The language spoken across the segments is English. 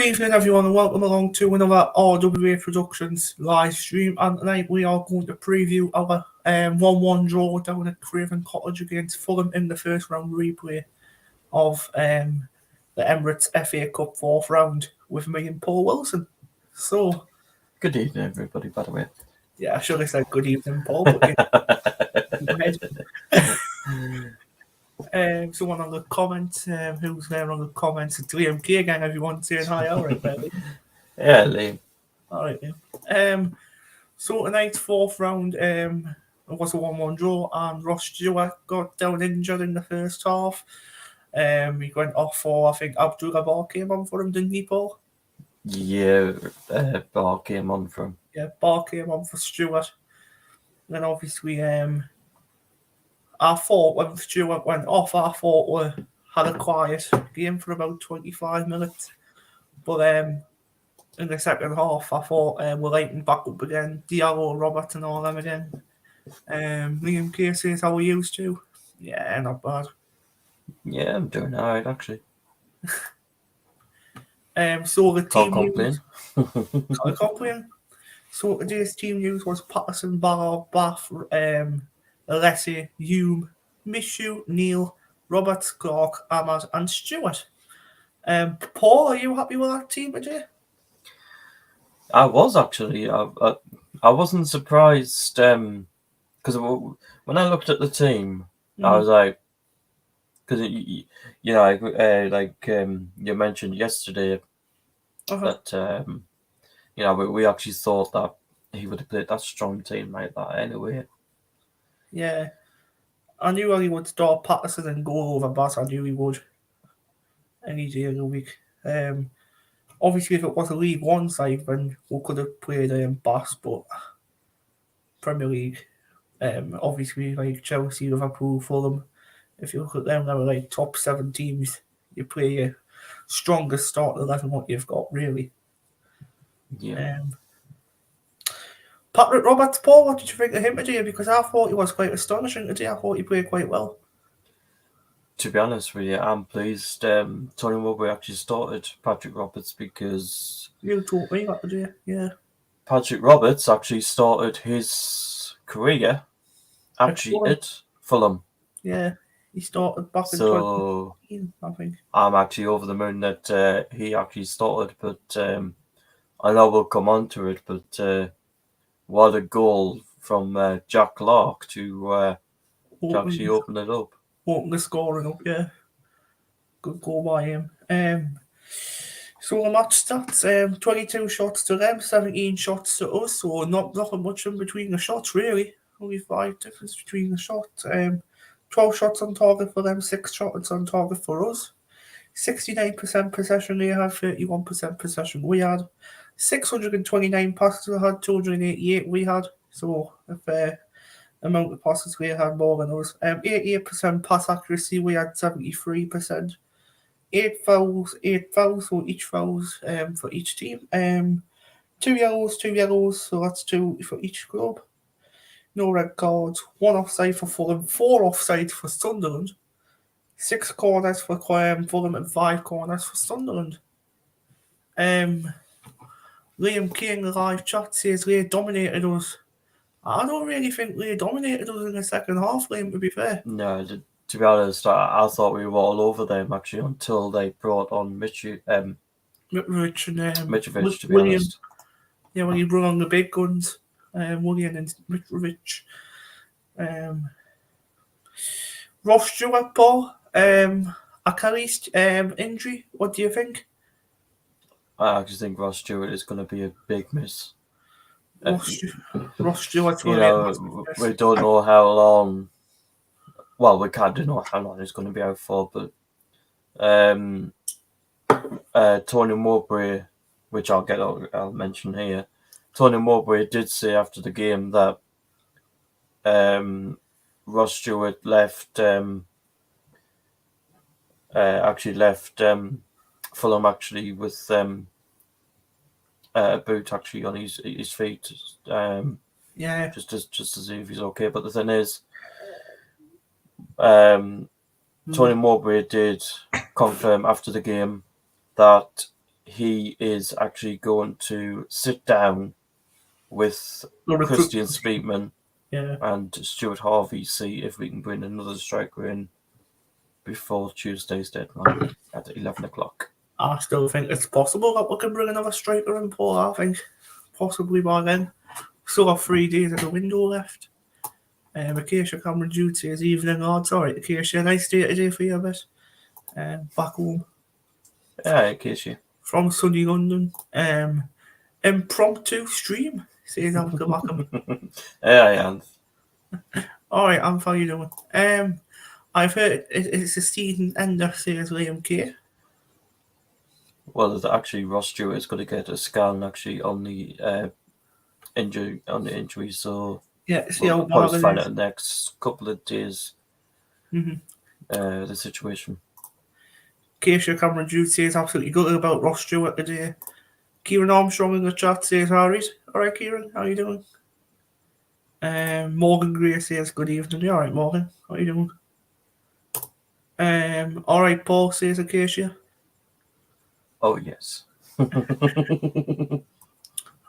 Good evening, everyone, and welcome along to another RWA Productions live stream. And tonight we are going to preview our 1-1 draw down at Craven Cottage against Fulham in the first round replay of the Emirates FA Cup fourth round with me and Paul Wilson. So, good evening, everybody, by the way. Yeah, I should have said good evening, Paul, but go ahead. Someone on the comments, who's there on the comments? It's Liam K again, everyone saying hi. All right, baby. Yeah, Liam. All right, Liam. So tonight's fourth round was a 1-1 draw, and Ross Stewart got down injured in the first half. He went off for, I think, Abdul-Jabbar came on for him, didn't he, Paul? Yeah, Bar came on for him. Yeah, Bar came on for Stewart. Then obviously, I thought when Stewart went off, I thought we had a quiet game for about 25 minutes. But in the second half, I thought we're lighting back up again. Diallo, Robert, and all them again. Liam Casey is how we used to. Yeah, not bad. Yeah, I'm doing all right, actually. So the team Can't complain. Can't complain. So today's team news was Patterson, Barrow, Bath, Alessi, Hume, Mishu, Neil, Roberts, Clark, Ahmad, and Stewart. Paul, are you happy with that team today? I was actually. I wasn't surprised because when I looked at the team, I was like, because you mentioned yesterday that we actually thought that he would have played that strong team like that anyway. Yeah, I knew he would start Patterson and go over Bass. I knew he would any day of the week. Obviously, if it was a League One side, then we could have played Bass, but Premier League, obviously, like Chelsea, Liverpool, Fulham, if you look at them, they're like top 7 teams. You play your strongest start 11, what you've got, really. Yeah. Patrick Roberts, Paul, what did you think of him today? Because I thought he was quite astonishing today. I thought he played quite well. To be honest with you, I'm pleased Tony Mowbray actually started Patrick Roberts because... You told me that today, yeah. Patrick Roberts actually started his career actually at Fulham. Yeah, he started back in 2015, I think. I'm actually over the moon that he actually started, but I know we'll come on to it, but what a goal from Jack Clark to actually open it up. Open the scoring up, yeah. Good goal by him. So the match stats, 22 shots to them, 17 shots to us, so nothing much in between the shots, really. Only 5 difference between the shots. 12 shots on target for them, 6 shots on target for us. 69% possession they had, 31% possession we had. 629 passes we had, 288 we had. So a fair amount of passes we had more than us. 88% pass accuracy, we had 73%. 8 fouls, so each fouls for each team. 2 yellows, so that's 2 for each club. No red cards, 1 offside for Fulham, 4 offside for Sunderland, 6 corners for Fulham, and 5 corners for Sunderland. Liam King, the live chat, says Leigh dominated us. I don't really think Leigh dominated us in the second half, Liam, to be fair. No, to be honest, I thought we were all over them actually until they brought on Mitrovic and Mitrovic, to be William. honest. Yeah, when he brought on the big guns, William and Mitrovic. Ross Stewart, Paul, Achilles injury. What do you think? I actually think Ross Stewart is going to be a big miss. Ross Stewart's we don't know how long. Well, we can't know how long he's going to be out for, but Tony Mowbray, which I'll mention here. Tony Mowbray did say after the game that Ross Stewart actually left Fulham actually with a boot actually on his feet. Yeah. Just to see if he's okay. But the thing is, Tony Mowbray did confirm after the game that he is actually going to sit down with Christian Speakman and Stuart Harvey, see if we can bring another striker in before Tuesday's deadline at 11 o'clock. I still think it's possible that we can bring another striker in, Paul. I think possibly by then. Still have 3 days of the window left. Acacia Cameron duty is evening odds. Alright, Acacia, nice day today for you a bit. Back home. Yeah, Acacia. From sunny London. Impromptu stream, says Uncle Malcolm. Yeah, I am. Alright, how you doing? I've heard it's a season ender, says Liam K. Well, actually, Ross Stewart is going to get a scan actually on the injury, so yeah, we'll probably find out in the next couple of days. The situation. Acacia Cameron Jude says absolutely good about Ross Stewart today. Kieran Armstrong in the chat says, alright, Kieran, how you doing? Morgan Gray says, good evening. You alright, Morgan? How you doing? Alright, Paul says, Acacia. Oh, yes.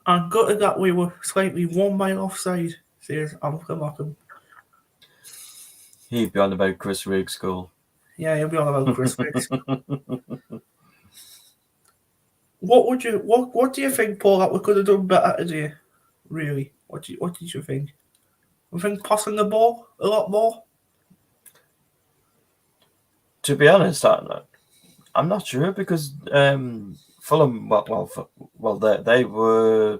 I'm gutted that we were slightly 1 mile offside, says Uncle Malcolm. He'd be on about Chris Riggs' goal. Yeah, he'll be on about Chris Riggs. What do you think, Paul, that we could have done better today? Really? What did you think? I think passing the ball a lot more? To be honest, I'm not sure because Fulham, they were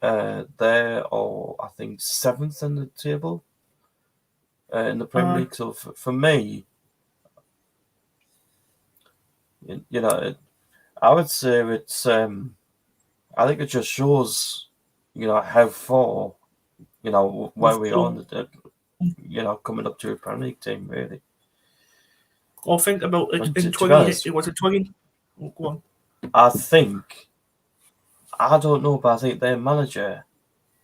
there, or I think 7th in the table in the Premier League. So for me, you know, I would say it's. I think it just shows, how far, where we are, coming up to a Premier League team, really. Well, think about it in 20. Was it 20? Oh, go on. I don't know, but I think their manager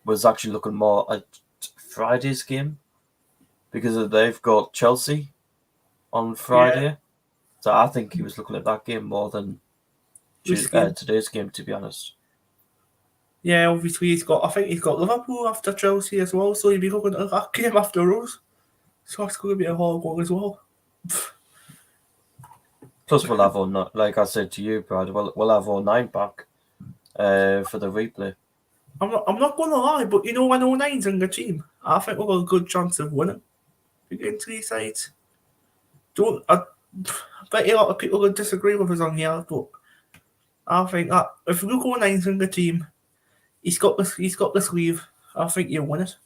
was actually looking more at Friday's game because they've got Chelsea on Friday. Yeah. So I think he was looking at that game more than today's game, to be honest. Yeah, obviously I think he's got Liverpool after Chelsea as well, so he'll be looking at that game after us. So it's going to be a hard one as well. Plus, we'll have our, like I said to you, Brad, we'll have our 9 back for the replay. I'm not going to lie, but when 09's in the team, I think we've got a good chance of winning against these sides. I bet a lot of people would disagree with us on here, but I think that if Luke 09's in the team, he's got the sleeve. I think you win it.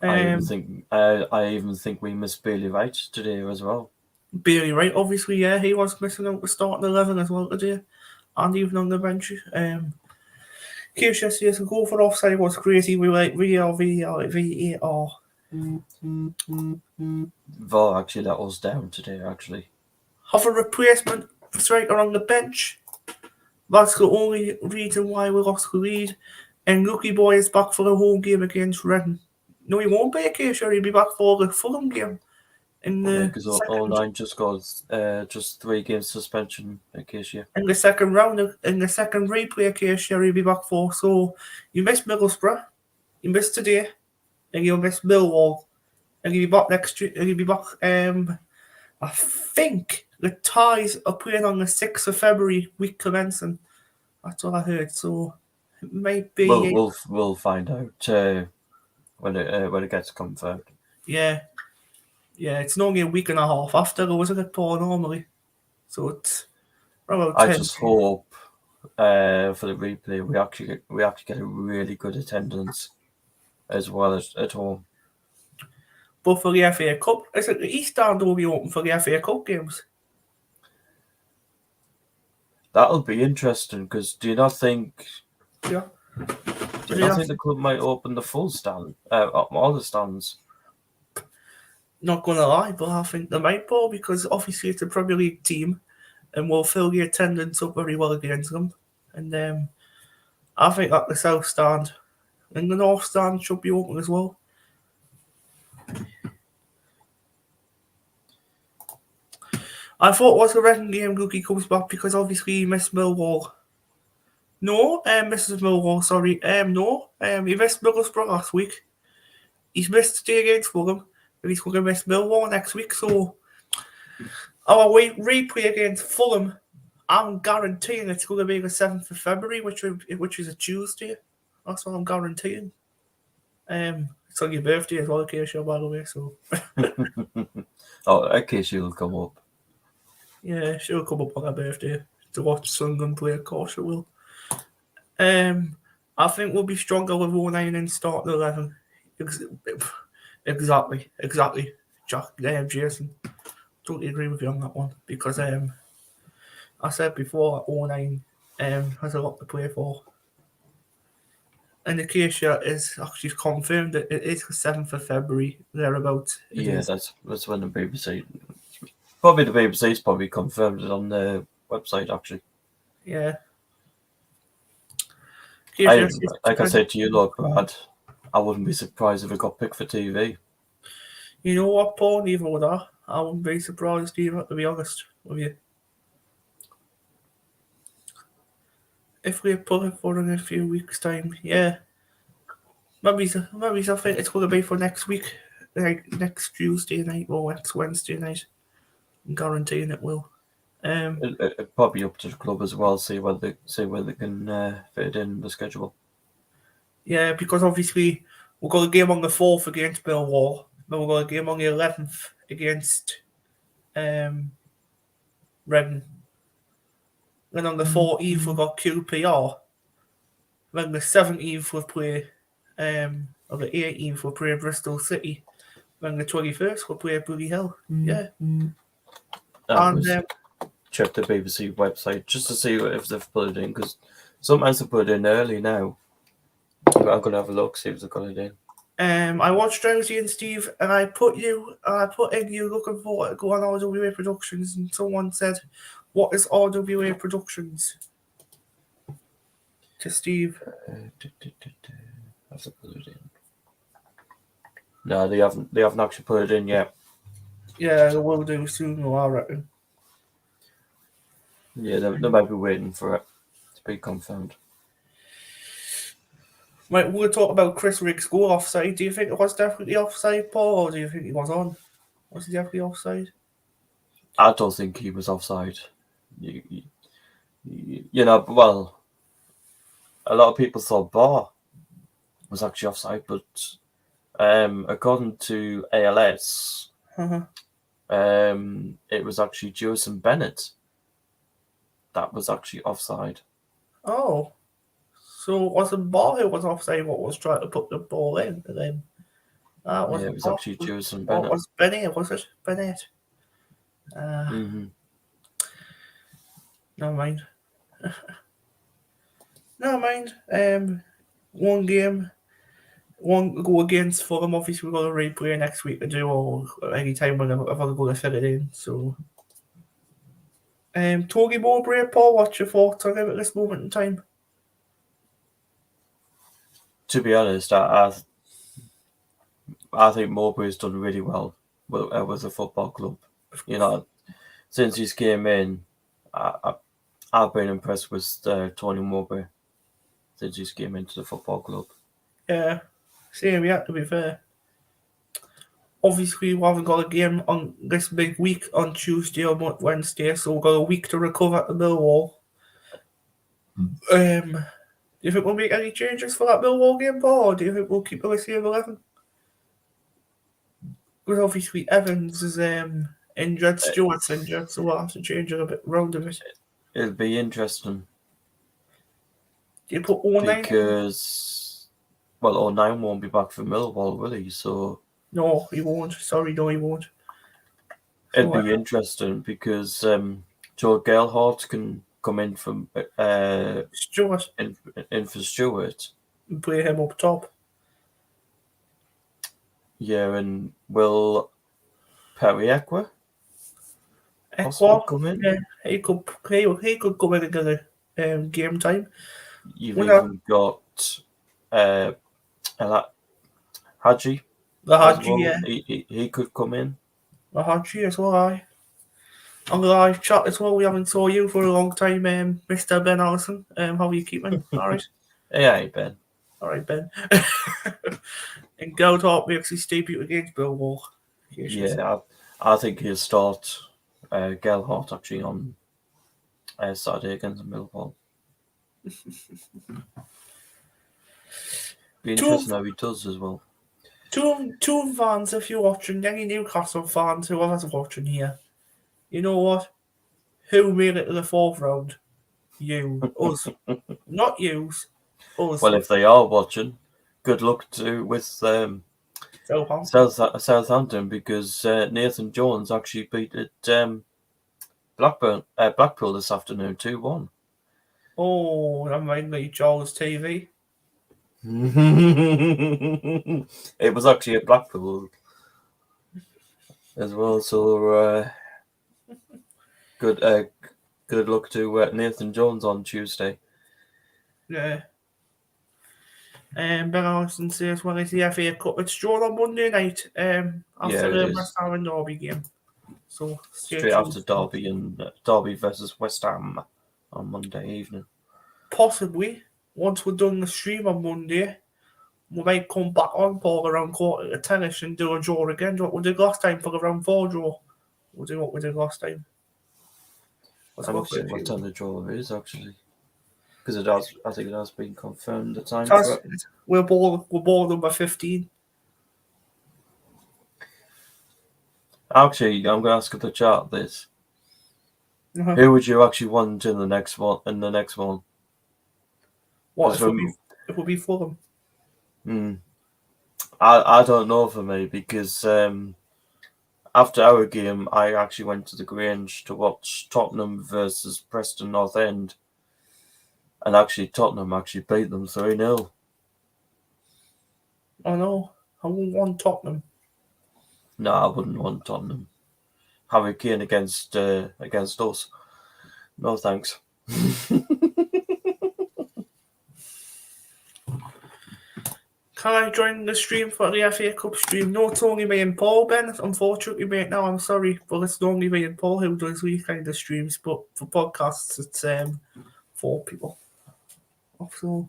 I even think we missed Bailey Wright today as well. Bailey Wright, obviously, yeah, he was missing out the starting 11 as well today, and even on the bench. Keisha says the goal for offside was crazy. We like VAR. VAR actually let us down today, actually. Have a replacement striker on the bench. That's the only reason why we lost the lead. And Lucky Boy is back for the home game against Reading. No, he won't be, Keisha. He'll be back for the Fulham game. Because 09 just got just 3 games suspension, Acacia. In the second round, in the second replay, Acacia, he'll be back for. So you missed Middlesbrough, you missed today, and you'll miss Millwall, and you'll be back next year. You'll be back. I think the Ties are playing on the 6th of February, week commencing. That's what I heard. So it might be. We'll find out when it gets confirmed. Yeah. Yeah, it's normally a week and a half after, wasn't it, Paul, normally? So it's about 10. I just hope for the replay we actually get a really good attendance as well as at home. But for the FA Cup, is it the East Stand will be open for the FA Cup games? That'll be interesting, because do you not think... Yeah. Do you not think the club might open the full stand, all the stands? Not going to lie, but I think they might, Paul, because obviously it's a Premier League team and we'll fill the attendance up very well against them. And I think that the South Stand and the North Stand should be open as well. I thought it was a Reading game Gookie comes back because obviously he missed Millwall. No, Mrs. Millwall, sorry. No, he missed Middlesbrough last week. He's missed today against Fulham, and he's going to miss Millwall next week. So our replay against Fulham, I'm guaranteeing it's going to be the 7th of February, which is a Tuesday. That's what I'm guaranteeing. It's on your birthday as well, Keisha, by the way. So Oh, Keisha will come up. yeah, she'll come up on her birthday to watch Sunderland play. Of course, she will. I think we'll be stronger with 09 and start 11. Exactly, Jason. Totally agree with you on that one because I said before 09 has a lot to play for. And the Acacia is actually confirmed that it is the 7th of February, thereabouts. Yeah, that's when the BBC, probably the BBC's probably confirmed it on their website, actually. Yeah. Like I said to you, Lord Brad, I wouldn't be surprised if it got picked for TV. You know what, Paul? Neither would I. I wouldn't be surprised either, to be honest with you. If we put it for in a few weeks' time, yeah. Maybe I think it's going to be for next week, like next Tuesday night or next Wednesday night. I'm guaranteeing it will. It probably up to the club as well. See whether they can fit it in the schedule. Yeah, because obviously we've got a game on the 4th against Millwall, then we've got a game on the 11th against Reading. Then on the 14th we've got QPR. Then the 17th we'll play, or the 18th we'll play Bristol City. Then the 21st we'll play Bloody Hell. Yeah. Check the BBC website just to see if they've put it in, because sometimes they put it in early now. I'm going to have a look, see if they've got it in. I watched Drowsy and Steve, and I put in you looking for to go on RWA Productions, and someone said, "What is RWA Productions?" To Steve. Have they put it in? No, they haven't actually put it in yet. Yeah, they will do soon, I reckon. Yeah, they might be waiting for it to be confirmed. Right, we'll talk about Chris Riggs' goal offside. Do you think it was definitely offside, Paul, or do you think he was on? Was he definitely offside? I don't think he was offside. You know, well, a lot of people thought Barr was actually offside, but according to ALS, it was actually Jason Bennett that was actually offside. Oh. So it wasn't Barr who was offside, what was trying to put the ball in, and then it was actually Jason Bennett. What was Bennett? Was it Bennett? Never mind. Never mind. One game, one go against Fulham. Obviously, we've got a replay next week to do, or any time whenever I'm going to fit it in. So, Togi Mowbray, Paul, what's your thoughts on him at this moment in time? To be honest, I think Mowbray's done really well with the football club. You know, since he's came in, I've been impressed with Tony Mowbray since he's came into the football club. Yeah, same. Yeah, to be fair. Obviously, we haven't got a game on this big week on Tuesday or Wednesday, so we've got a week to recover at the Millwall. Do you think we'll make any changes for that Millwall game, Paul, or do you think we'll keep the same 11? Because obviously Evans is injured, Stewart's injured, so we'll have to change it a bit round a bit. It'll be interesting. Do you put 09? Because, well, 09 won't be back for Millwall, will he? So no, he won't. Sorry, no, he won't. It'd be interesting because Joe Gelhardt can come in from Stewart in for Stewart and play him up top. Yeah, and will Perry Ekwa come in? Yeah, he could come in and get a game time. You've even got Hadji. The Hadji, well. yeah. He could come in. The Hadji as well, aye. On the live chat as well. We haven't saw you for a long time, Mr. Ben Allison. How are you keeping? All right. Hey, Ben. All right, Ben. And Goldhart makes his debut against Millwall. Yeah, I think he'll start Gelhart actually on Saturday against Millwall. Be interesting how he does as well. Two fans, if you're watching, any Newcastle fans, whoever's watching here, you know what? Who made it to the fourth round? You. Us. Not yous. Us. Well, if they are watching, good luck with Southampton because Nathan Jones actually beat Blackpool this afternoon 2-1. Oh, that might be Joel's TV. It was actually at Blackpool as well, so good luck to Nathan Jones on Tuesday. Yeah. Ben Allison says, well, it's the FA Cup. It's drawn on Monday night after the West Ham and Derby game. So straight after Derby and Derby versus West Ham on Monday evening. Possibly, once we're done the stream on Monday, we might come back on Paul around 10:15 and do a draw again. What we did last time for the round 4 draw. We'll do what we did last time. I'm not sure what time the draw is actually, because I think it has been confirmed the time. We're ball number 15. Actually, I'm going to ask the chat this: who would you actually want in the next one? What if it would be Fulham? I don't know for me because after our game, I actually went to the Grange to watch Tottenham versus Preston North End, and actually Tottenham actually beat them 3-0. I know. I wouldn't want Tottenham. No, I wouldn't want Tottenham. Harry Kane against us. No thanks. Can I join the stream for the FA Cup stream? No, it's only me and Paul, Ben. Unfortunately, mate, now I'm sorry, but it's only me and Paul who does these kind of streams. But for podcasts, it's 4 people. So,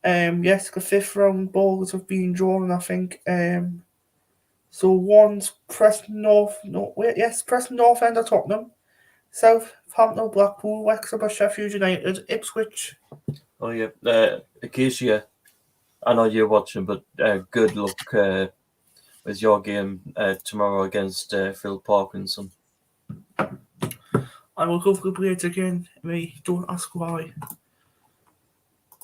yes, the 5th round balls have been drawn, I think. So one's Preston North End of Tottenham, Southampton, Blackpool, Wrexham, Sheffield United, Ipswich. Oh yeah, Acacia. I know you're watching, but good luck with your game tomorrow against Phil Parkinson. I will go for the Blades again. Don't ask why.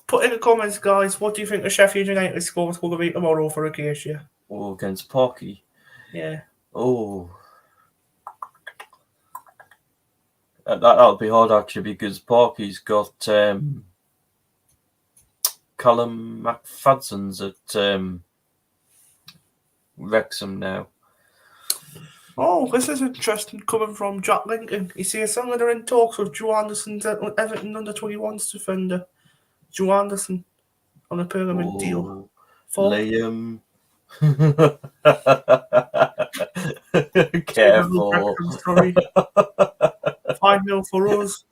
Put in the comments, guys, what do you think the Sheffield United score is going to be tomorrow for Acacia? Oh, against Parky? Yeah. Oh. That'll be hard, actually, because Parky's got Callum McFadson's at Wrexham now. Oh, this is interesting coming from Jack Lincoln. He says Sunderland are in talks with Joe Anderson's Everton under-21s defender. Joe Anderson on a permanent deal. Liam. Careful. Sorry. 5-0 for us.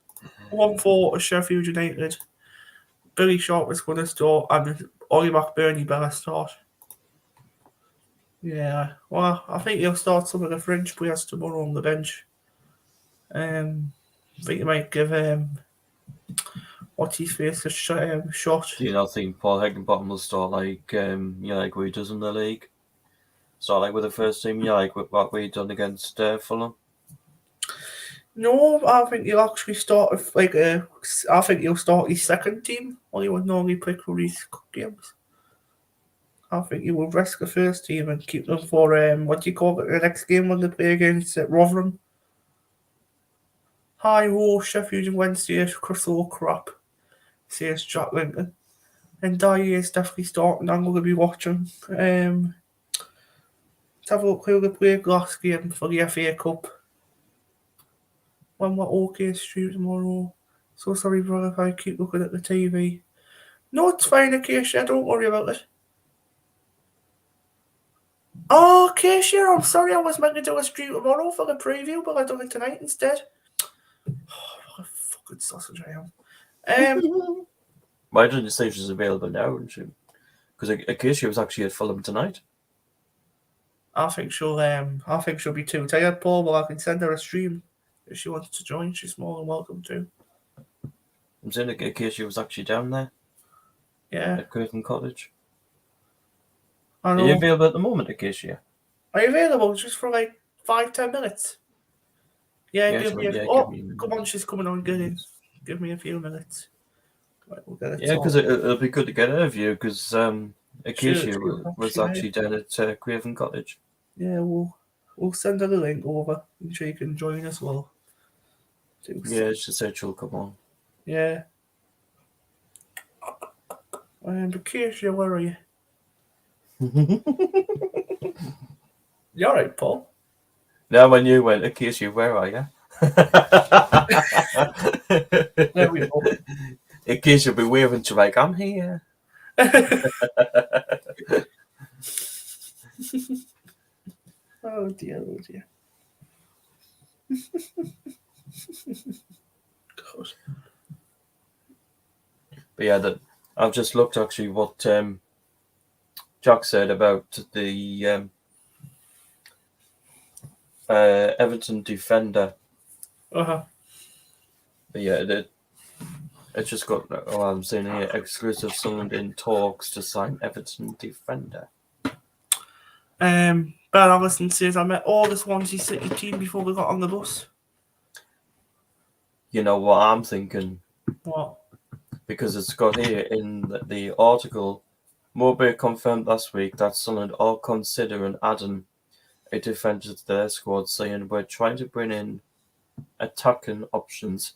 1-4 to Sheffield United. Billy Sharp is going to start and Ollie McBurney better start. Yeah, well, I think he'll start some of the French players tomorrow on the bench. I think he might give what's his face a shot. Do you not think Paul Heckingbottom will start like like what he does in the league? Start like with the first team, like what we done against Fulham? No, I think he'll actually start with I think he'll start his second team. Or he would normally pick for his games. I think he will risk the first team and keep them for the next game when they play against Rotherham. Hi ho, Sheffield Wednesday, Crystal crap, says Jack Lincoln. And Dyer is definitely starting. I'm going to be watching. Let's have a look who they played last game for the FA Cup. When we're okay stream tomorrow. So sorry, brother, if I keep looking at the TV. No, it's fine, Acacia. Don't worry about it. Oh, okay, sure. I'm sorry. I was meant to do a stream tomorrow for the preview, but I done it tonight instead. Oh, what a fucking sausage I am. Why didn't you say she's available now? Because Acacia was actually at Fulham tonight. I think she'll be too tired, Paul, but I can send her a stream if she wants to join. She's more than welcome to. I'm saying Acacia was actually down there. Yeah. At Craven Cottage. I know. Are you available at the moment, Acacia? Are you available just for like 5-10 minutes? Yeah, Yeah, give me a... give Oh, me a minute. come on, she's coming on. Get in. Give me a few minutes. Right, we'll get it Yeah, because it'll be good to get her view, because Acacia was actually down at Craven Cottage. Yeah, we'll send her the link over and she can join as well. Yeah, she said she'll come on. Yeah. Acacia, where are you? You alright, Paul? Now when you went, Acacia, where are you? There we go. Acacia will be waving to like, I'm here. Oh dear, oh dear. God. But yeah, I've just looked actually what Jack said about the Everton defender. Uh-huh. But yeah, it's just got, I'm saying here, exclusive Sunderland in talks to sign Everton defender. Ben Allison says, I met all the Swansea City team before we got on the bus. You know what I'm thinking? What? Because it's got here in the article, Mowbray confirmed last week that Sunderland are considering adding a defender to their squad, saying we're trying to bring in attacking options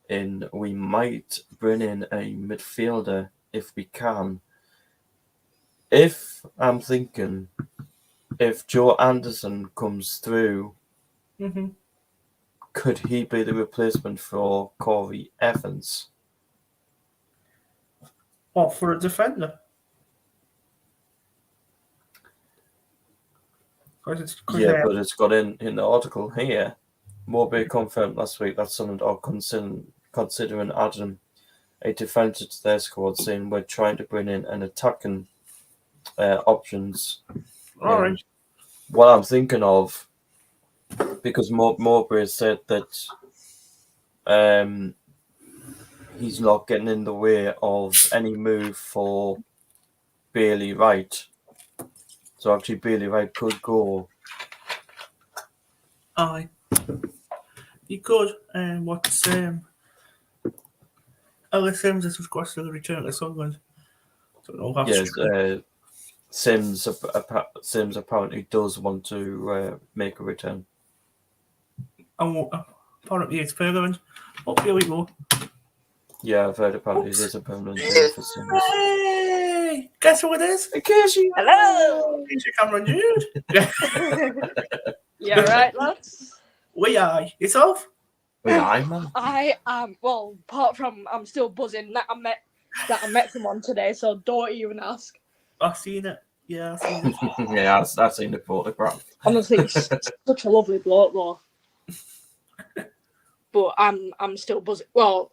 in. We might bring in a midfielder if we can. If I'm thinking, if Joe Anderson comes through, could he be the replacement for Corey Evans? What, for a defender? But it's got in the article here. Mowbray confirmed last week that Sunderland are considering adding a defender to their squad, saying we're trying to bring in an attacking options. All right. What I'm thinking of, because Mowbray said that he's not getting in the way of any move for Bailey Wright. So actually Bailey Wright could go. Aye. He could. Ellis Sims has requested a return to Sunderland. Don't know how Yes, Sims apparently does want to make a return. Apparently it's permanent. Oh, here we go. Yeah, I've heard apparently it is a permanent thing for Sims. Hey! Guess who it is? Acacia! Hello! Acacia Cameron Jude. You alright, lads? We are. Yourself? Yeah, man. I am, well, apart from I'm still buzzing that I met someone today, so don't even ask. I've seen it. Yeah, I've seen it. Yeah, I've seen the photograph. Honestly, he's such a lovely bloke, though. But I'm still buzzing. Well,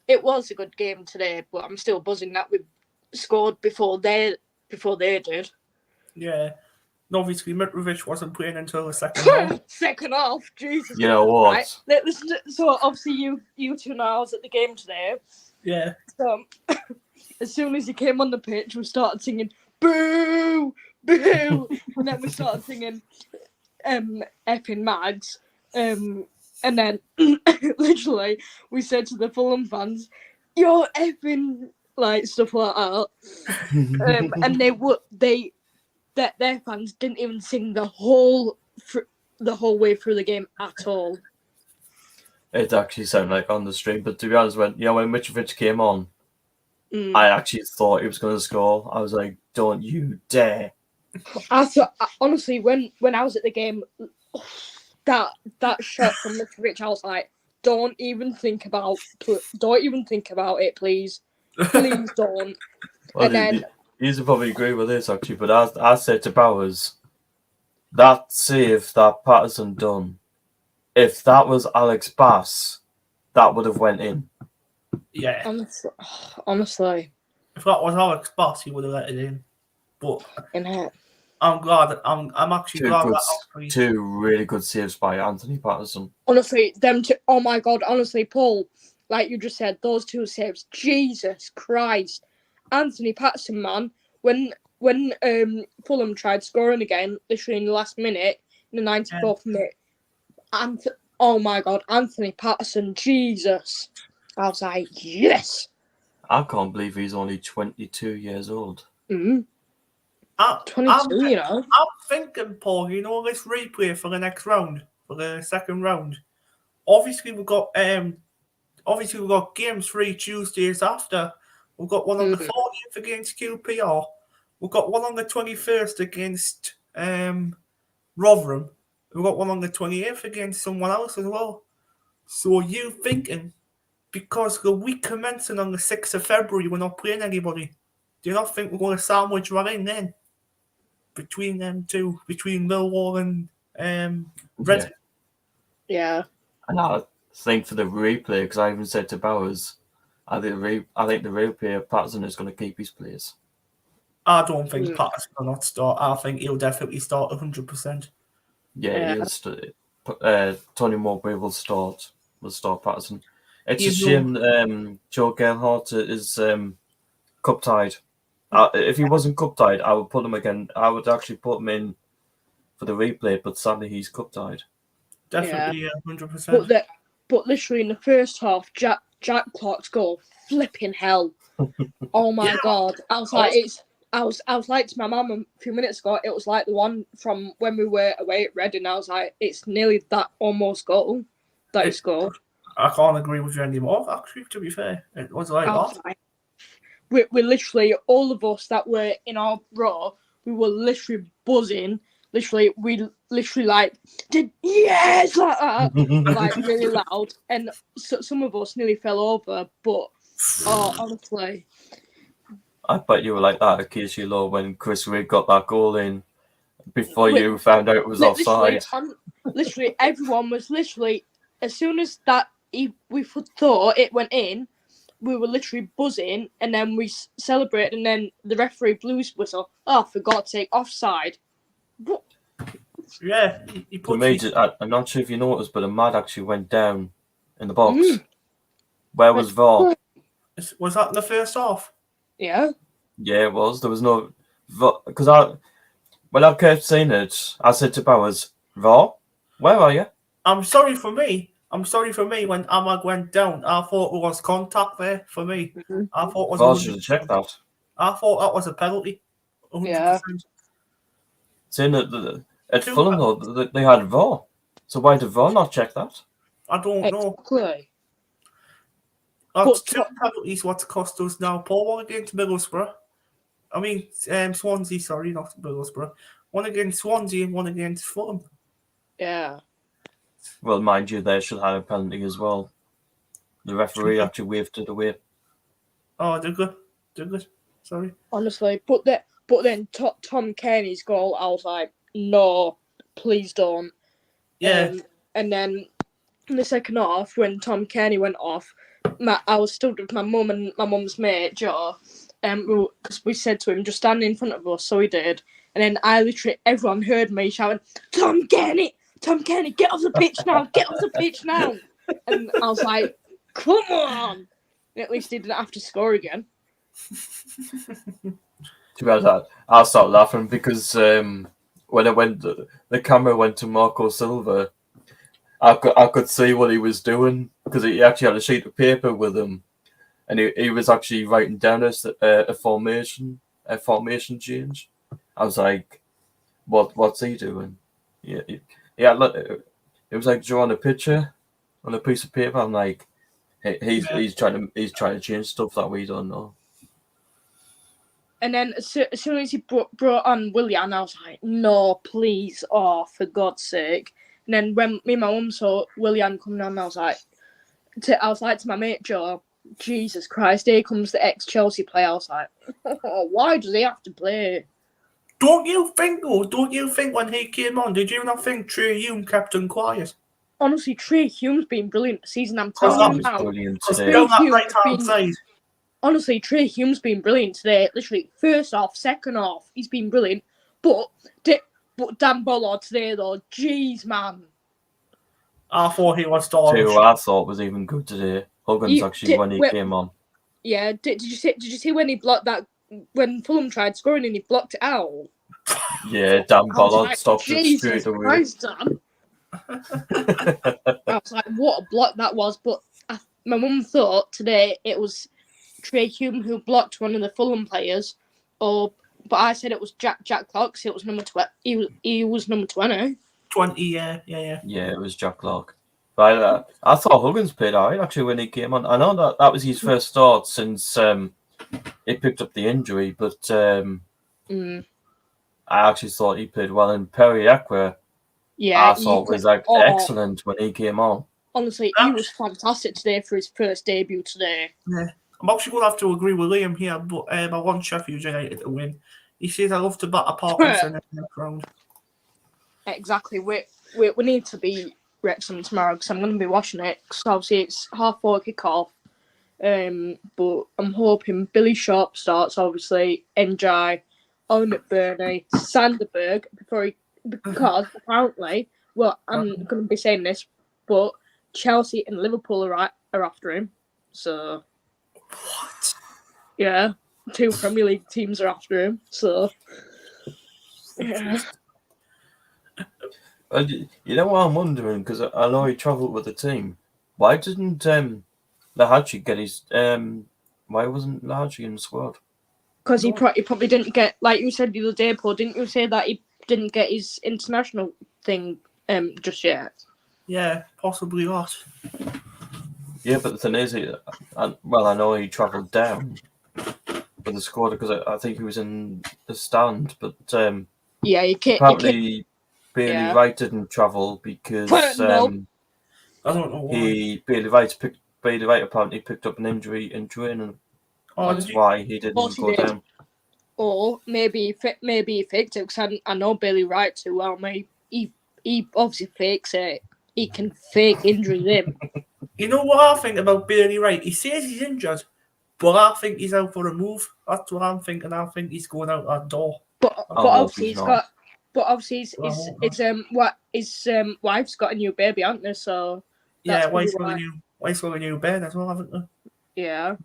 it was a good game today, but I'm still buzzing that we scored before they did. Yeah. And obviously, Mitrovic wasn't playing until the second half. Second half, Jesus. You know what? Right. So obviously you two know I was at the game today. Yeah. So as soon as he came on the pitch, we started singing "Boo, boo," and then we started singing "Effing Mags," and then literally we said to the Fulham fans, "You're effing," like stuff like that, and their fans didn't even sing the whole way through the game at all. It actually sounded like on the stream, but to be honest, when Mitrovic came on, I actually thought he was going to score. I was like, "Don't you dare!" I thought, honestly, when I was at the game, that shot from Mitrovic, I was like, "Don't even think about it, please, please don't." Well, and then you probably agree with this actually, but I said to Bowers, that save that Patterson done, if that was Alex Bass, that would have went in. Yeah. Honestly, If that was Alex Bass, he would have let it in. But in it. I'm glad. I'm actually glad that actually. Two really good saves by Anthony Patterson. Honestly, them two. Oh my God! Honestly, Paul, like you just said, those two saves. Jesus Christ, Anthony Patterson, man. When Fulham tried scoring again, literally in the last minute, in the 94th minute, oh my God, Anthony Patterson, Jesus. I was like, yes. I can't believe he's only 22 years old. 22, I'm thinking, Paul. You know, this replay for the next round, for the second round. Obviously, we've got game 3 Tuesdays after. We've got one on the 14th against QPR. We've got one on the 21st against Rotherham. We've got one on the 28th against someone else as well. So are you thinking, because the week commencing on the 6th of February, we're not playing anybody, do you not think we're going to sandwich right in then? Between them two, between Millwall and Reading? Yeah. And I think for the replay, because I even said to Bowers, I think the replay of Patterson is going to keep his place. I don't think Patterson will not start. I think he'll definitely start 100%. Yeah, he'll Tony Mowbray will start Patterson. It's a shame Joe Gerhardt is cup tied. If he wasn't cup tied, I would put him again. I would actually put him in for the replay, but sadly he's cup tied. Definitely, 100%. But literally in the first half, Jack Clark's goal, flipping hell. Oh my God! I was like, I was like to my mum a few minutes ago. It was like the one from when we were away at Reading. I was like, it's nearly that almost goal that he scored. I can't agree with you anymore. Actually, to be fair, it was like that. Like, we literally, all of us that were in our row, we were literally buzzing. Literally, we literally like did yes like that, like really loud, and some of us nearly fell over. But honestly, I bet you were like that at Casey Law when Chris Rigg got that goal in before you found out it was offside. Literally, everyone was literally as soon as that we thought it went in, we were literally buzzing, and then we celebrated, and then the referee blew his whistle. Oh, for God's sake, offside! What? Yeah, he put I'm not sure if you noticed, but a mad actually went down in the box. Where was VAR? Was that in the first half? Yeah. Yeah, it was. There was no VAR, because when I kept saying it, I said to Bowers, VAR, where are you? I'm sorry for me. When Amag went down, I thought there was contact there for me. I thought it was VAR should have checked that. I thought that was a penalty. 100%. Yeah. Saying that at Fulham, though, they had VAR. So why did VAR not check that? I don't know. Exactly. That's two penalties what's cost us now. Paul, one against Middlesbrough. I mean, Swansea, sorry, not Middlesbrough. One against Swansea and one against Fulham. Yeah. Well, mind you, they should have a penalty as well. The referee actually waved it away. Oh, they're good. Sorry. Honestly, but then Tom Kenny's goal, I was like, no, please don't. Yeah. And then in the second half, when Tom Kenny went off, I was stood with my mum and my mum's mate, Joe, and we said to him, just stand in front of us, so he did. And then everyone heard me shouting, Tom Kenny, get off the pitch now. And I was like, come on. And at least he didn't have to score again. To be honest, I started laughing because when the camera went to Marco Silva, I could see what he was doing because he actually had a sheet of paper with him, and he was actually writing down a formation change. I was like, what's he doing? Yeah. Look, it was like drawing a picture on a piece of paper. I'm like, he's trying to change stuff that we don't know. And then as soon as he brought on Willian, I was like, no, please, for God's sake. And then when me and my mum saw Willian coming on, I was like to my mate Joe, Jesus Christ, here comes the ex-Chelsea player. I was like, why does he have to play? Don't you think when he came on, did you not think Trey Hume kept him quiet? Honestly, Trey Hume's been brilliant this season. I'm Because telling He you was now. brilliant Because today. down that Hume right hand been- side. Honestly, Trey Hume's been brilliant today. Literally, first half, second half, he's been brilliant. But Dan Bollard today, though, jeez, man. I thought he was Who Dawlish. I thought was even good today. Huggins You actually did- when he wait- came on. Yeah, did you see when he blocked that when Fulham tried scoring and he blocked it out? Yeah, Dan I was Bollard like, stopped it Jesus straight away. Christ, Dan. I was like, what a block that was. But my mum thought today it was Trey Hume who blocked one of the Fulham players, but I said it was Jack Clark. It was number 20. He was number 20. 20, yeah. Yeah, it was Jack Clark. But I thought Huggins played all right actually when he came on. I know that was his first start since he picked up the injury, but Mm, I actually thought he played well. And Perry Ekwa, yeah, I thought was excellent when he came on. Honestly, he was fantastic today for his first debut today. Yeah. I'm actually going to have to agree with Liam here, but I want Sheffield United to win. He says I love to batter Parkinson in the ground. Exactly. We need to beat Wrexham tomorrow because I'm going to be watching it. Because obviously it's 4:30 kickoff. But I'm hoping Billy Sharp starts. Obviously, Njai, Ollie McBurney, Sanderberg because apparently, well, I'm going to be saying this, but Chelsea and Liverpool are after him. So What? yeah, 2 Premier League teams are after him. So yeah. You know what I'm wondering, because I know he travelled with the team. Why didn't Lahachi get his why wasn't Lahachi in the squad? Because he probably didn't get, like you said the other day, Paul, didn't you say that he didn't get his international thing just yet? Yeah, possibly not. Yeah, but the thing is, I know he travelled down with the squad because I think he was in the stand, but Yeah, you can't. apparently Bailey yeah. Wright didn't travel because No. I don't know why. Bailey Wright apparently picked up an injury in training. That's why he didn't course he go did. down. Or maybe he faked it, because I know Bailey Wright too well. Mate, he obviously fakes it. He can fake injuries in. You know what I think about Bailey Wright? He says he's injured, but I think he's out for a move. That's what I'm thinking. I think he's going out that door. But obviously he's he's not. got. But obviously his wife's got a new baby, hasn't they? So Yeah, that's wife's got a new bed as well, haven't they? yeah,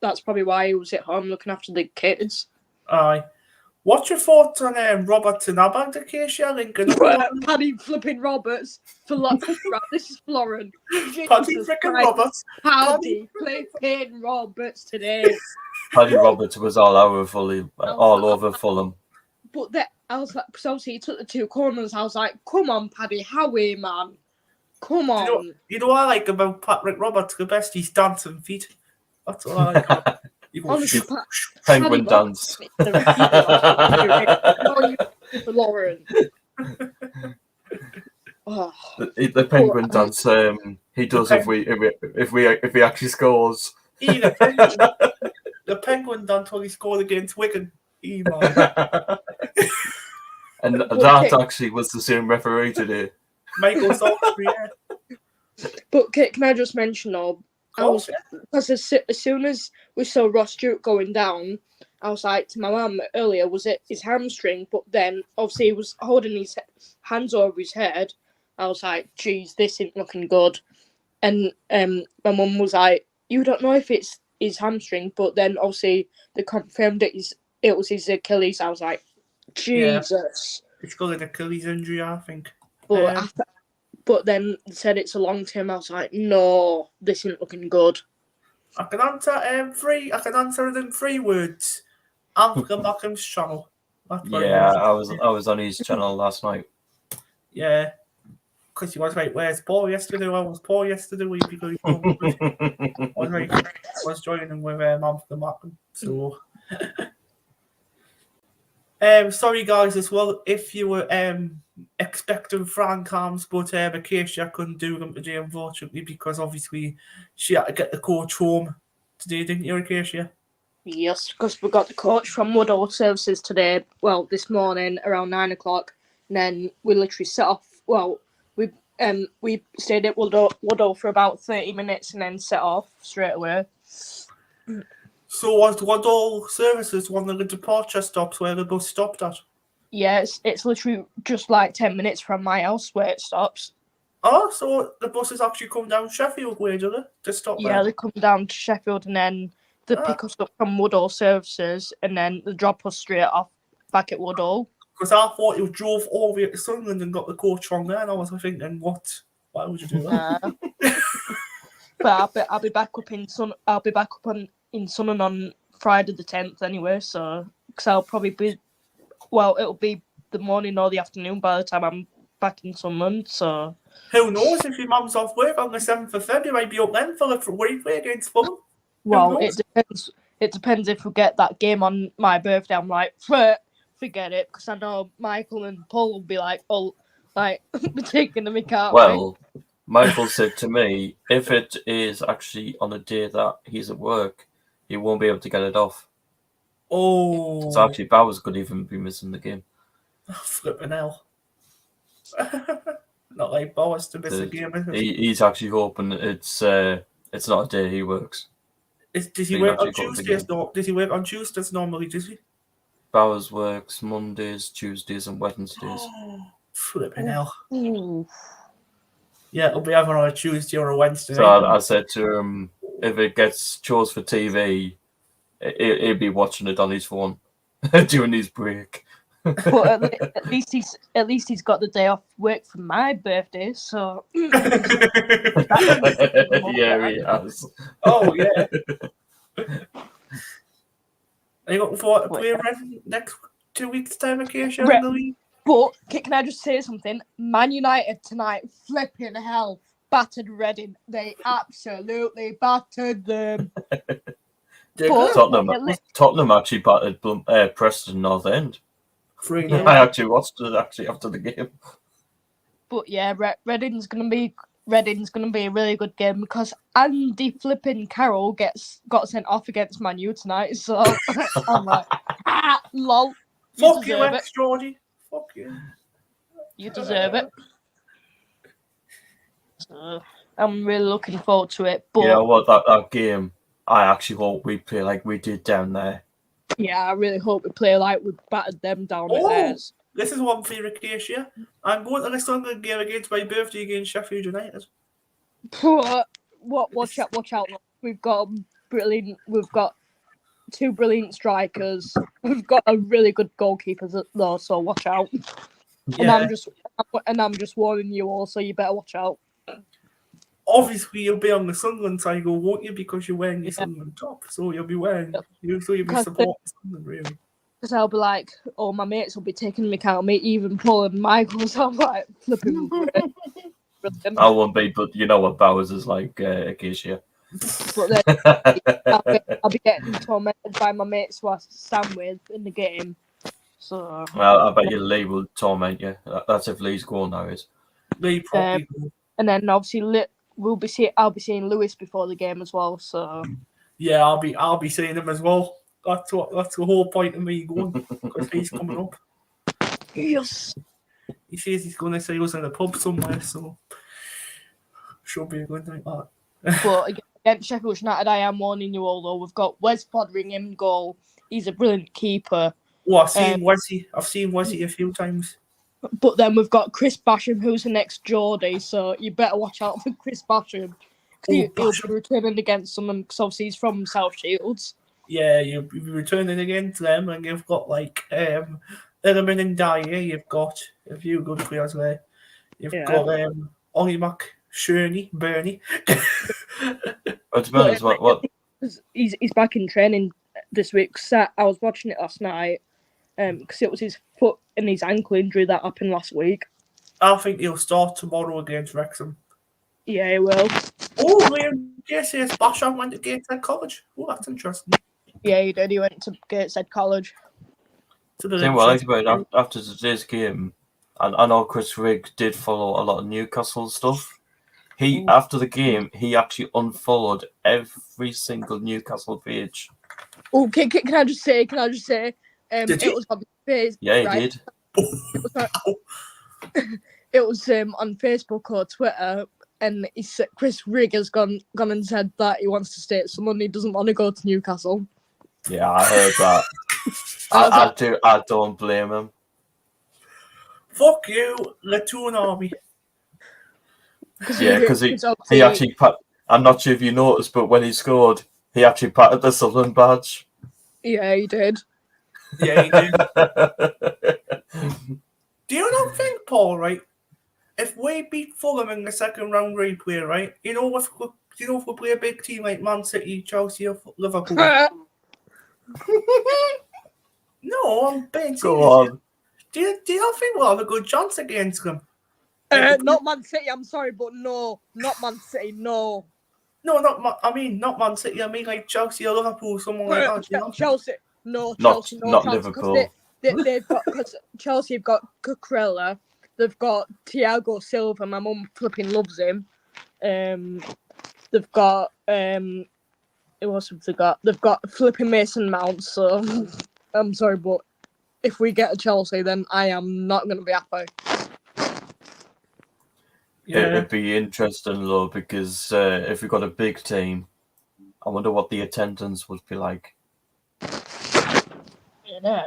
that's probably why he was at home looking after the kids. Aye. What's your thoughts on Roberts and Abagda case, yeah, Lincoln? Paddy flipping Roberts for this is Florin. Paddy freaking Roberts. Paddy flipping Roberts today. Paddy Roberts was all over Fulham. But that I was like, because obviously he took the 2 corners. I was like, come on, Paddy, Howie, man, come on. You know what I like about Patrick Roberts? The best, he's dancing feet. That's what I like. You go, Honestly, Penguin dance. Lauren. Oh. The penguin dance. He does if he actually scores. The penguin dance when he scored against Wigan. And that actually was the same referee today. Michael Salisbury, yeah. But can I just mention, though, because as soon as we saw Ross Stewart going down, I was like to my mum earlier, was it his hamstring? But then obviously he was holding his hands over his head. I was like, geez, this isn't looking good. And my mum was like, you don't know if it's his hamstring, but then obviously they confirmed it was his Achilles. I was like, Jesus. Yeah. It's got an Achilles injury, I think. But then they said it's a long term. I was like, no, this isn't looking good. I can answer it in 3 words. African Mackham's channel. Yeah, I was on his channel last night. Yeah. Because he was like, where's Paul yesterday? I was Paul yesterday week because I was joining with African Mackham. So sorry guys as well if you were expecting Frank Arms, but Acacia couldn't do them today unfortunately because obviously she had to get the coach home today, didn't you, Acacia? Yes, because we got the coach from Woodall Services today. Well, this morning around 9 o'clock, and then we literally set off. Well, we stayed at Woodall for about 30 minutes and then set off straight away. So was Waddle Services one of the departure stops where the bus stopped at? Yeah, it's literally just like 10 minutes from my house where it stops. Oh, so the buses actually come down Sheffield way, do they? To stop Yeah, there? they come down to Sheffield and then they pick us up from Woodall Services and then they drop us straight off back at Woodall. Because I thought you drove all the way to Sunderland and got the coach from there, and I was thinking, what? Why would you do that? But I'll be back up in Sunderland on Friday the 10th anyway. So because I'll probably be, well, it'll be the morning or the afternoon by the time I'm back in Sunderland. So who knows, if your mum's off work on the 7th of February, you might be up then for the week against Fulham. Well, it depends. It depends if we get that game on my birthday. I'm like, forget it, because I know Michael and Paul will be like, oh, like taking the mick out. Well, Michael said to me, if it is actually on a day that he's at work, he won't be able to get it off. Oh. So actually, Bowers could even be missing the game. Flipping hell. Not like Bowers to miss a game, is it? He's actually hoping it's not a day he works. Does he work on Tuesdays? No, does he work on Tuesdays normally, does he? Bowers works Mondays, Tuesdays and Wednesdays. Flipping hell. Ooh. Yeah, it'll be either on a Tuesday or a Wednesday. So I said to him, if it gets chose for TV, he'll be watching it on his phone during his break. But at least he's got the day off work for my birthday, so Yeah, he has. Oh yeah. Are you looking forward to playing next 2 weeks' time occasion in the league? But can I just say something? Man United tonight, flipping hell, battered Reading. They absolutely battered them. Tottenham actually battered Preston North End. I actually watched it after the game. But yeah, Reading's gonna be a really good game because Andy flipping Carroll got sent off against Man U tonight. So I'm like, lol. Fuck you, Ex Georgie. Fuck you. You deserve it. So I'm really looking forward to it. But yeah, well, that game, I actually hope we play like we did down there. Yeah, I really hope we play like we battered them down at theirs. This is one for your case, yeah. I'm going to the Sunderland game against my birthday against Sheffield United. Watch out! We've got two brilliant strikers. We've got a really good goalkeeper though, so watch out. Yeah. And I'm just warning you all, so you better watch out. Obviously, you'll be on the Sunderland side, won't you? Because you're wearing your Sunderland top, so you'll be supporting Sunderland, really. Because I'll be like, oh, my mates will be taking me out, even Paul and Michael, so I'm like, flipping. I won't be, but you know what Bowers is like, Acacia. But then I'll be getting tormented by my mates who I stand with in the game. So. Well, I bet you Lee will torment you. That's if Lee's going now, is. Lee probably will. And then obviously I'll be seeing Lewis before the game as well. So. Yeah, I'll be seeing him as well. That's the whole point of me going, because he's coming up. Yes. He says he's going to see us in a pub somewhere, so should be a good night. But against Sheffield United, I am warning you all though. We've got Wes Podring in goal. He's a brilliant keeper. Well, I've seen Wesley a few times. But then we've got Chris Basham, who's the next Geordie, so you better watch out for Chris Basham. He'll be returning against someone, because obviously he's from South Shields. Yeah, you'll be returning against them, and you've got like Ellerman and Dyer. You've got a few good players there. You've got Ollie Bernie. But to be honest, what? He's back in training this week. So I was watching it last night because it was his foot and his ankle injury that happened last week. I think he'll start tomorrow against Wrexham. Yeah, he will. Oh, Liam JCS Basham went to Gateshead College. Oh, that's interesting. Yeah, he did. He went to Gateshead College. After today's game, and I know Chris Rigg did follow a lot of Newcastle stuff. After the game, he actually unfollowed every single Newcastle page Oh, can I just say? Did It you? was on Facebook. Yeah, he right? did. It was on Facebook or Twitter, and he said Chris Rigg has gone and said that he wants to stay at Sunderland. He doesn't want to go to Newcastle. Yeah, I heard that. I was I don't blame him. Fuck you, Latoon Army. Yeah, because he obviously- actually I'm not sure if you noticed, but when he scored, he actually patted the Sunderland badge. Yeah, he did. Yeah, he did. Do you not think, Paul, right? If we beat Fulham in the second round replay, right? If we play a big team like Man City, Chelsea, or Liverpool. No, I'm being serious. Go on. Do you not think we'll have a good chance against them? Not Man City. I'm sorry, but no, not Man City. No. No, not Man City. I mean like Chelsea or Liverpool, someone like that. Do you not think? Chelsea. No, Not- Chelsea. No not chance, Liverpool. They've got, because Chelsea have got Cucurella. They've got Thiago Silva. My mum flipping loves him. They've got who else have they got? They've got flipping Mason Mount. So I'm sorry, but if we get a Chelsea, then I am not going to be happy. Yeah. It'd be interesting though, because if we got a big team, I wonder what the attendance would be like. Yeah.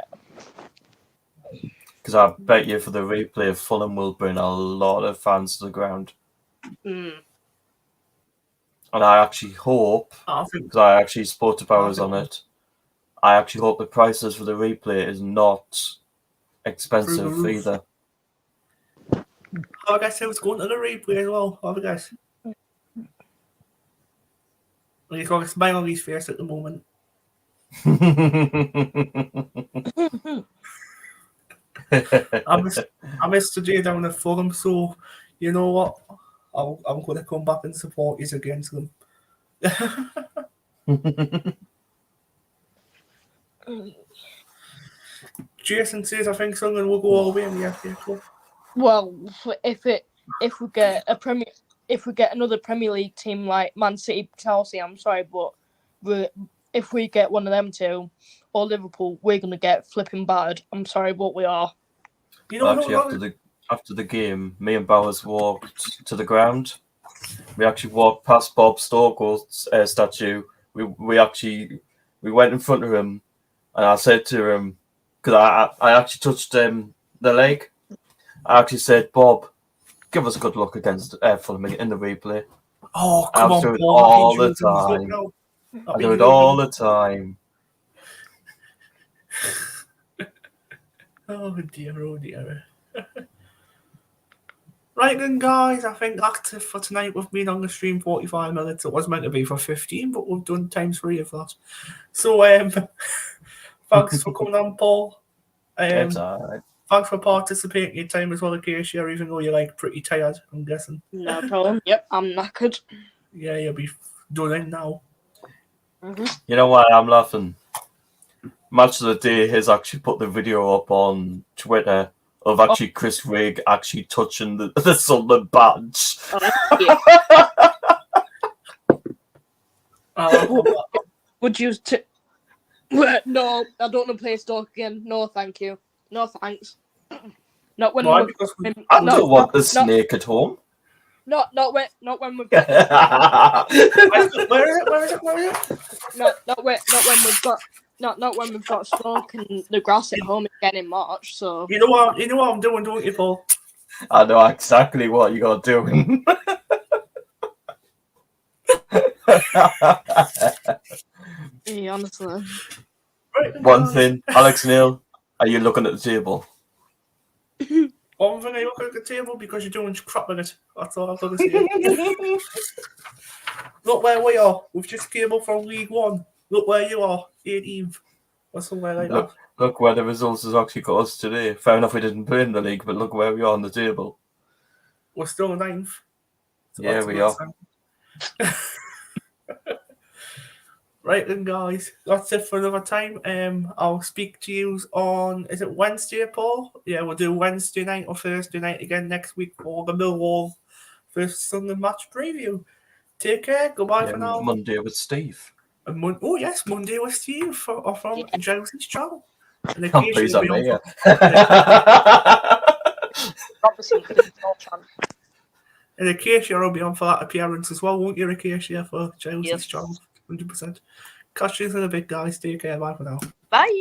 Because I bet you for the replay of Fulham will bring a lot of fans to the ground. Mm. And I actually hope, I think because I actually spoke to Bowers on it, I actually hope the prices for the replay is not expensive roof. either. I guess I was going to the replay as well. I guess. He's got a smile on his face at the moment. I missed the day down at Fulham, so you know what? I'm going to come back and support you against them. Jason says I think Sunderland will go all the way in the FA Cup. Well, if we get another Premier League team like Man City, Chelsea, I'm sorry, but if we get one of them two or Liverpool, we're gonna get flipping battered. I'm sorry, but we are. You know, actually, after the game, me and Bowers walked to the ground. We actually walked past Bob Stokoe's statue. We went in front of him, and I said to him, because I actually touched the leg. I actually said, Bob, give us a good look against Fulham in the replay. Oh, come on, do it Paul. all the time. I do it all the time. Oh dear. Right then, guys, I think that's it for tonight. We've been on the stream 45 minutes. It was meant to be for 15, but we've done times 3 of that. So, thanks for coming on, Paul. It's all right. Thanks for participating in your time as well, Acacia, even though you're like pretty tired, I'm guessing. No problem. Yep, I'm knackered. Yeah, you'll be done in now. Mm-hmm. You know why I'm laughing? Match of the Day has actually put the video up on Twitter of actually Chris Rigg actually touching the Sunderland badge. Would you? No, I don't want to play Stoke again. No, thank you. No, thanks. Not when. Why? we've- Because we- I don't want the snake at home. Not when we've. Where is it? Not when we've got Stoke and the grass at home again in March. So You know what I'm doing, don't you, Paul? I know exactly what you're doing. yeah, honestly. Right, One thing, Alex Neil, are you looking at the table? One thing, I look at the table because you're doing crap with it. That's all I've got to say. Look where we are. We've just came up from League One. Look where you are, 18th. Or somewhere like that. Look where the results has actually got us today. Fair enough, we didn't play in the league, but look where we are on the table. We're still 9th. So Yeah, that's a we good are. sign. Right then, guys, that's it for another time. I'll speak to you on, is it Wednesday, Paul? Yeah, we'll do Wednesday night or Thursday night again next week for the Millwall versus Sunderland match preview. Take care. Goodbye for now. Monday with Steve. Oh yes, Monday with Steve from Chelsea's channel. And Oh, please, on me. Obviously, there's no chance. And Acacia will be on for that appearance as well, won't you, Acacia, for Chelsea's Yes. channel? 100%. Catch you in a bit, guys. Take care. Bye for now. Bye.